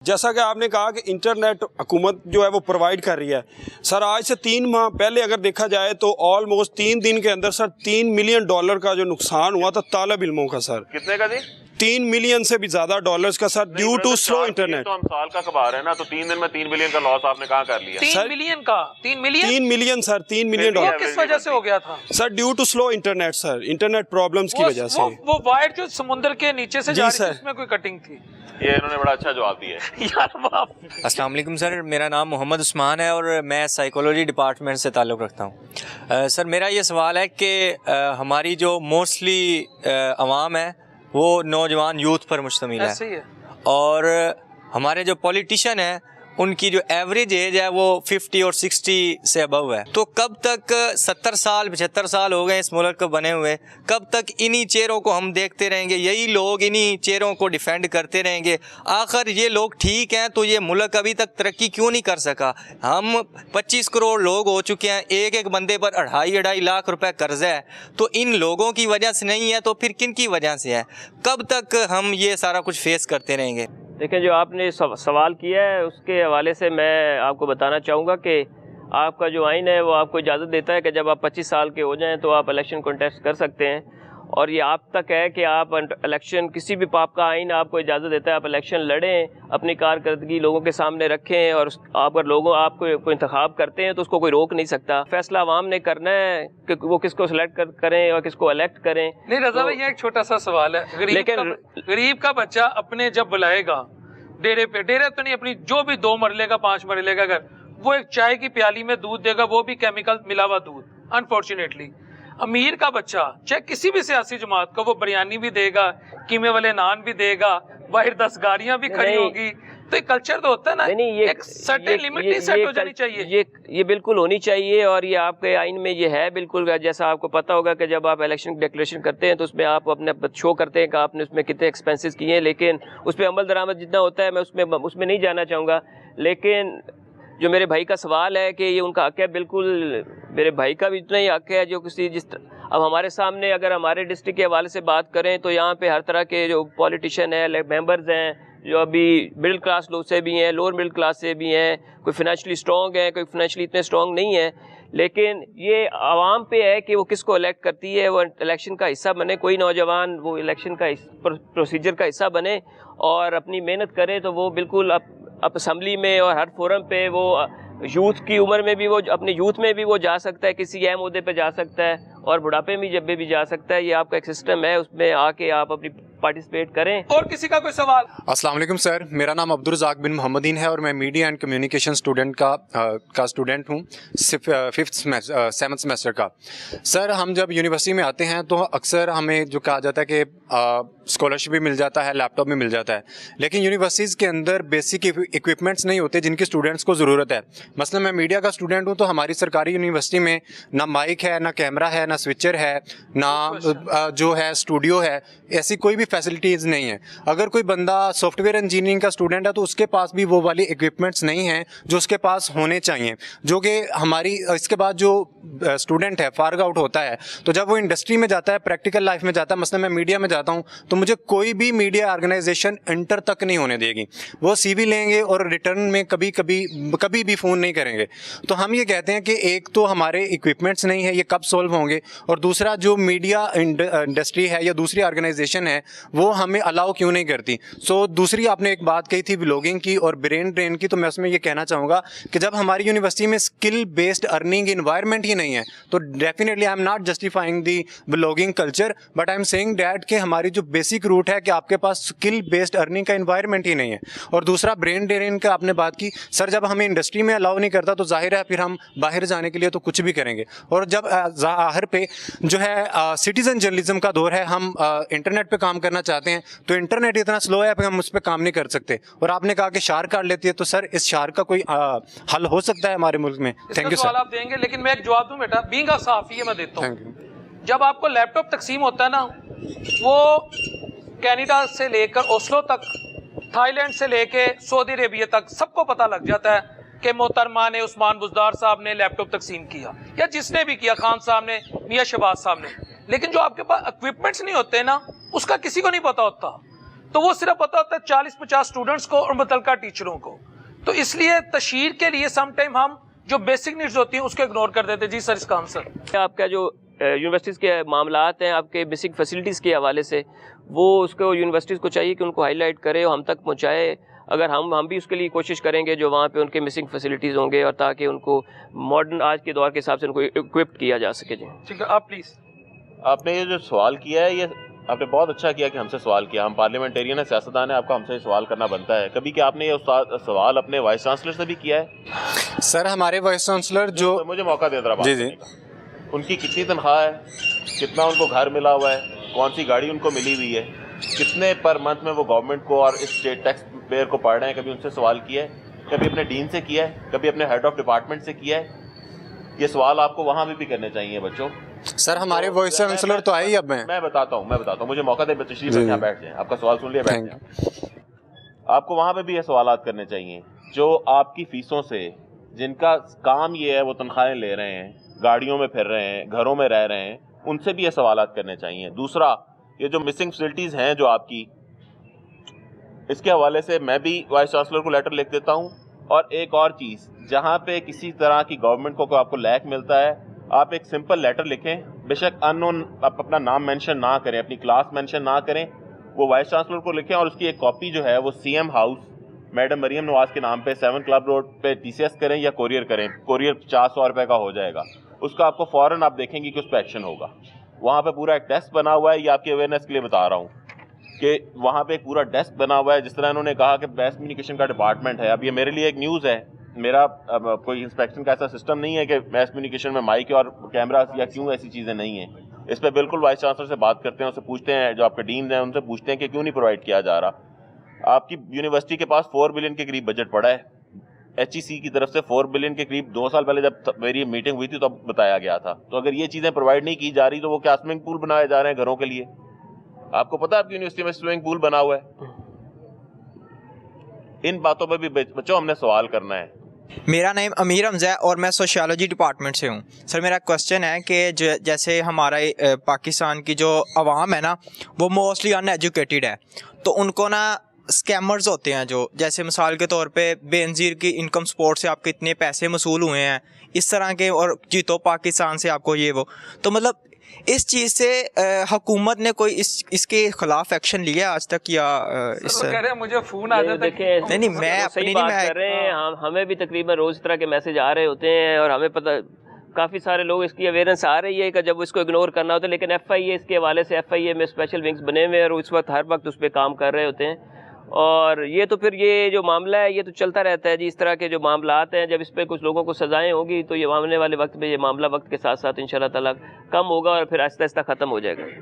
जैसा कि आपने कहा कि इंटरनेट हुकूमत जो है वो प्रोवाइड कर रही है सर, आज से 3 माह पहले अगर देखा जाए तो ऑलमोस्ट 3 दिन के अंदर सर $3 मिलियन का जो नुकसान हुआ था तालिब इल्मों का सर। कितने का जी? 3 मिलियन से भी ज्यादा डॉलर्स का sir, due to slow internet. तो हम साल का कमा रहे हैं ना, तो 3 दिन में 3 बिलियन का लॉस आपने कहाँ कर लिया? 3 मिलियन का 3 मिलियन सर, $3 मिलियन किस वजह से हो गया था sir? Due to slow internet sir, internet problems की वजह से। वो वायर जो समुद्र के नीचे से जा रही थी उसमें कोई कटिंग थी। ये इन्होंने बड़ा अच्छा जवाब दिया है यार। अस्सलाम वालेकुम सर, मेरा नाम मोहम्मद उस्मान है और मैं साइकोलॉजी डिपार्टमेंट से ताल्लुक़ रखता हूँ। सर मेरा ये सवाल है कि हमारी जो मोस्टली अवाम है वो नौजवान यूथ पर मुश्तमिल है और हमारे जो पॉलिटिशियन हैं उनकी जो एवरेज एज है वो 50 और 60 से अबव है। तो कब तक 70 साल 75 साल हो गए इस मुल्क को बने हुए, कब तक इन्हीं चेहरों को हम देखते रहेंगे, यही लोग इन्हीं चेहरों को डिफेंड करते रहेंगे? आखिर ये लोग ठीक हैं तो ये मुल्क अभी तक तरक्की क्यों नहीं कर सका? हम 25 करोड़ लोग हो चुके हैं, एक एक बंदे पर 2.5 लाख रुपए कर्जा है, तो इन लोगों की वजह से नहीं है तो फिर किन की वजह से है? कब तक हम ये सारा कुछ फेस करते रहेंगे? देखें, जो आपने सवाल किया है उसके हवाले से मैं आपको बताना चाहूँगा कि आपका जो आइन है वो आपको इजाज़त देता है कि जब आप 25 साल के हो जाएं तो आप इलेक्शन कंटेस्ट कर सकते हैं, और ये आप तक है कि आप इलेक्शन किसी भी पाप का आइन आपको इजाज़त देता है आप इलेक्शन लड़ें, अपनी कारकर्दगी लोगों के सामने रखें, और अगर लोगों आपको कोई इंतखाब करते हैं तो उसको कोई रोक नहीं सकता। फैसला आवाम ने करना है कि वो किसको सिलेक्ट करें और किसको इलेक्ट करें। नहीं रज़ा भाई, ये एक छोटा सा सवाल है, गरीब का बच्चा अपने जब बुलाएगा डेरे पे, डेरे तो नहीं, अपनी जो भी 2 मरले का 5 मरले का घर, वो एक चाय की प्याली में दूध देगा, वो भी केमिकल मिला हुआ दूध। अनफॉर्चुनेटली अमीर का बच्चा चाहे किसी भी सियासी जमात का, वो बिरयानी भी देगा, कीमे वाले नान भी देगा, बाहर 10 गाड़ियां भी खड़ी होगी। तो एक कल्चर तो होता है ना, एक सर्टेन लिमिट सेट हो जानी चाहिए। ये बिल्कुल होनी चाहिए, और ये आपके आइन में ये है बिल्कुल। जैसा आपको पता होगा कि जब आप इलेक्शन डिक्लेरेशन करते हैं तो उसमें आप अपने शो करते हैं कि आपने उसमें कितने एक्सपेंसेस किए हैं, लेकिन उस पर अमल दरामद जितना होता है मैं उसमें नहीं जाना चाहूँगा। लेकिन जो मेरे भाई का सवाल है कि ये उनका हक है, बिल्कुल मेरे भाई का भी इतना ही हक है जो अब हमारे सामने अगर हमारे डिस्ट्रिक्ट के हवाले से बात करें तो यहाँ पे हर तरह के जो पॉलिटिशियन है, मेंबर्स हैं, जो अभी मिडिल क्लास लोग से भी हैं, लोअर मिडिल क्लास से भी हैं, कोई फाइनेंशियली स्ट्रॉन्ग है, कोई फाइनेंशियली इतने स्ट्रॉन्ग नहीं है। लेकिन ये आवाम पे है कि वो किसको इलेक्ट करती है, वो इलेक्शन का हिस्सा बने। कोई नौजवान वो इलेक्शन का प्रोसीजर का हिस्सा बने और अपनी मेहनत करे तो वो बिल्कुल अब असम्बली में और हर फोरम पे वो यूथ की उम्र में भी वो अपने यूथ में भी वो जा सकता है, किसी अहम ओहदे पे जा सकता है, और बुढ़ापे में जब भी जा सकता है। ये आपका एक सिस्टम है, उसमें आके आप अपनी पार्टिसिपेट करें। और किसी का कोई सवाल? अस्सलाम वालेकुम सर, मेरा नाम अब्दुल रज़ाक बिन मोहम्मदीन है और मैं मीडिया एंड कम्युनिकेशन स्टूडेंट का स्टूडेंट हूँ, 7th सेमेस्टर का। सर हम जब यूनिवर्सिटी में आते हैं तो अक्सर हमें जो कहा जाता है कि स्कॉलरशिप भी मिल जाता है, लैपटॉप भी मिल जाता है, लेकिन यूनिवर्सिटीज़ के अंदर बेसिक इक्विपमेंट्स नहीं होते जिनकी स्टूडेंट्स को ज़रूरत है। मसलन मैं मीडिया का स्टूडेंट हूँ तो हमारी सरकारी यूनिवर्सिटी में ना माइक है, ना कैमरा है, ना स्विचर है, ना जो है स्टूडियो है, ऐसी कोई भी फैसिलिटीज़ नहीं है। अगर कोई बंदा सॉफ्टवेयर इंजीनियरिंग का स्टूडेंट है तो उसके पास भी वो वाली इक्विपमेंट्स नहीं हैं जो उसके पास होने चाहिए, जो कि हमारी इसके बाद जो स्टूडेंट है फारग आउट होता है तो जब वो इंडस्ट्री में जाता है, प्रैक्टिकल लाइफ में जाता है, मसलन मैं मीडिया में जाता हूँ तो मुझे कोई भी मीडिया ऑर्गेनाइजेशन इंटर तक नहीं होने देगी। वो CV लेंगे और रिटर्न में कभी भी फ़ोन नहीं करेंगे। तो हम ये कहते हैं कि एक तो हमारे इक्विपमेंट्स नहीं है, ये कब सॉल्व होंगे, और दूसरा जो मीडिया इंडस्ट्री है या दूसरी ऑर्गेनाइजेशन है वो हमें अलाउ क्यों नहीं करती। दूसरी आपने एक बात कही थी व्लॉगिंग की और ब्रेन ड्रेन की, तो मैं उसमें ये कहना चाहूँगा कि जब हमारी यूनिवर्सिटी में स्किल बेस्ड अर्निंग इन्वायरमेंट ही नहीं है तो definitely I am not justifying the vlogging culture, but I am saying that कि हमारी जो बेसिक रूट है कि आपके पास स्किल बेस्ड अर्निंग का इन्वायरमेंट ही नहीं है। और दूसरा ब्रेन ड्रेन का आपने बात की सर, जब हमें इंडस्ट्री में अलाउ नहीं करता तो जाहिर है फिर हम बाहर जाने के लिए तो कुछ भी करेंगे। और जब ज़ाहिर पे जो है सिटीज़न जर्नलिज्म का दौर है, हम इंटरनेट पे काम करना चाहते हैं तो इंटरनेट इतना स्लो है कि हम उस पर काम नहीं कर सकते। और आपने कहा कि शार काट लेती है, तो सर इस शार का कोई हल हो सकता है हमारे मुल्क में? Thank you sir. आप देंगे, लेकिन मैं एक जवाब दूं बेटा, बीइंग अ सहाफ़ी मैं देता हूं। जब आपको लैपटॉप तकसीम होता है ना, वो कनाडा से लेकर ओस्लो तक, थाईलैंड से लेके सऊदी अरेबिया तक सबको पता लग जाता है कि मोहतरमा ने, उस्मान बुज़दार साहब ने लैपटॉप तकसीम किया, या जिसने भी किया, खान साहब ने, मियां शहबाज साहब ने। लेकिन जो आपके पास इक्विपमेंट्स नहीं होते ना, उसका किसी को नहीं पता होता। تو وہ صرف پتا ہوتا ہے 40-50 اسٹوڈنٹس کو اور متعلقہ ٹیچروں کو. تو اس لیے تشہیر کے لیے سم ٹائم ہم جو بیسک نیڈز ہوتی ہیں اس کو اگنور کر دیتے. جی سر اس کا آنسر. آپ کا جو یونیورسٹیز کے معاملات ہیں آپ کے بیسک فیسلٹیز کے حوالے سے وہ اس کو یونیورسٹیز کو چاہیے کہ ان کو ہائی لائٹ کرے اور ہم تک پہنچائے. اگر ہم بھی اس کے لیے کوشش کریں گے جو وہاں پہ ان کے مسنگ فیسلٹیز ہوں گے اور تاکہ ان کو ماڈرن آج کے دور کے حساب سے ان کو اکوپڈ کیا جا سکے. جی ٹھیک ہے آپ پلیز. آپ نے یہ جو سوال کیا ہے یہ آپ نے بہت اچھا کیا کہ ہم سے سوال کیا. ہم پارلیمنٹیرین ہیں, سیاستدان ہیں, آپ کو ہم سے سوال کرنا بنتا ہے. کبھی کہ آپ نے یہ سوال اپنے وائس چانسلر سے بھی کیا ہے؟ سر ہمارے وائس چانسلر جو مجھے موقع دے ذرا بات جی کرنے کا. ان کی کتنی تنخواہ ہے, کتنا ان کو گھر ملا ہوا ہے, کون سی گاڑی ان کو ملی ہوئی ہے, کتنے پر منتھ میں وہ گورنمنٹ کو اور اسٹیٹ ٹیکس پیئر کو پڑھ رہے ہیں, کبھی ان سے سوال کیا ہے؟ کبھی اپنے ڈین سے کیا ہے؟ کبھی اپنے ہیڈ آف ڈپارٹمنٹ سے کیا ہے؟ یہ سوال آپ کو وہاں بھی کرنے چاہیے بچوں. سر ہمارے وائس چانسلر تو آئی اب میں بتاتا ہوں مجھے موقع دے تشریف رکھیں, بیٹھ جائیں, آپ کا سوال سن لیا, بیٹھ جائیں. آپ کو وہاں پہ بھی یہ سوالات کرنے چاہیے جو آپ کی فیسوں سے, جن کا کام یہ ہے وہ تنخواہیں لے رہے ہیں, گاڑیوں میں پھر رہے ہیں, گھروں میں رہ رہے ہیں, ان سے بھی یہ سوالات کرنے چاہیے. دوسرا یہ جو مسنگ فیسلٹیز ہیں جو آپ کی, اس کے حوالے سے میں بھی وائس چانسلر کو لیٹر لکھ دیتا ہوں. اور ایک اور چیز, جہاں پہ کسی طرح کی گورنمنٹ کو آپ کو لیک ملتا ہے, آپ ایک سمپل لیٹر لکھیں, بے شک ان نون, آپ اپنا نام مینشن نہ کریں, اپنی کلاس مینشن نہ کریں, وہ وائس چانسلر کو لکھیں اور اس کی ایک کاپی جو ہے وہ C M house madam Maryam Nawaz کے نام پہ 7 کلب روڈ پہ TCS کریں یا کوریئر کریں. کوریئر 50-100 روپے کا ہو جائے گا. اس کا آپ کو فوراً آپ دیکھیں گے کہ اس پہ ایکشن ہوگا. وہاں پہ پورا ایک ڈیسک بنا ہوا ہے, یہ آپ کی اویئرنیس کے لیے بتا رہا ہوں کہ وہاں پہ ایک پورا ڈیسک بنا ہوا ہے. جس طرح انہوں نے کہا کہ میس کمیونیکیشن کا ڈپارٹمنٹ ہے, اب یہ میرے لیے ایک نیوز ہے. میرا کوئی انسپیکشن کا ایسا سسٹم نہیں ہے کہ میس کمیونیکیشن میں مائک اور کیمرہ یا کیوں ایسی چیزیں نہیں ہیں. اس پہ بالکل وائس چانسلر سے بات کرتے ہیں, ان سے پوچھتے ہیں, جو آپ کے ڈینز ہیں ان سے پوچھتے ہیں کہ کیوں نہیں پرووائڈ کیا جا رہا. آپ کی یونیورسٹی کے پاس 4 بلین کے قریب بجٹ پڑا ہے, HEC کی طرف سے 4 بلین کے قریب 2 سال پہلے جب میری میٹنگ ہوئی تھی تو بتایا گیا تھا. تو اگر یہ چیزیں پرووائڈ نہیں کی جا رہی تو وہ کیا سوئمنگ پول بنائے جا رہے ہیں گھروں کے لیے؟ آپ کو پتا ہے آپ کی یونیورسٹی میں سوئمنگ پول بنا ہوا ہے؟ ان باتوں پہ بھی بچوں ہم نے سوال کرنا ہے. میرا نام امیر حمزہ ہے اور میں سوشیالوجی ڈپارٹمنٹ سے ہوں. سر میرا کوسچن ہے کہ جیسے ہمارا پاکستان کی جو عوام ہے نا وہ موسٹلی ان ایجوکیٹڈ ہے, تو ان کو نا اسکیمرز ہوتے ہیں جو, جیسے مثال کے طور پہ بے نظیر کی انکم سپورٹ سے آپ کے اتنے پیسے وصول ہوئے ہیں اس طرح کے, اور جیتو پاکستان سے آپ کو یہ وہ, تو مطلب اس چیز سے حکومت نے کوئی اس کے خلاف ایکشن لیا آج تک یا اس کہہ رہے ہیں مجھے فون آ جاتا ہے؟ نہیں میں اپنی نہیں کر رہے ہیں, ہمیں بھی تقریباً روز اس طرح کے میسج آ رہے ہوتے ہیں اور ہمیں پتہ کافی سارے لوگ اس کی اویئرنیس آ رہی ہے کہ جب اس کو اگنور کرنا ہوتا ہے. لیکن FIA اس کے حوالے سے FIA میں اسپیشل ونگس بنے ہوئے ہیں اور اس وقت ہر وقت اس پہ کام کر رہے ہوتے ہیں. اور یہ تو پھر یہ جو معاملہ ہے یہ تو چلتا رہتا ہے جی. اس طرح کے جو معاملات ہیں جب اس پہ کچھ لوگوں کو سزائیں ہوں گی تو یہ آنے والے وقت میں یہ معاملہ وقت کے ساتھ ساتھ انشاءاللہ تعالیٰ کم ہوگا اور پھر آہستہ آہستہ ختم ہو جائے گا.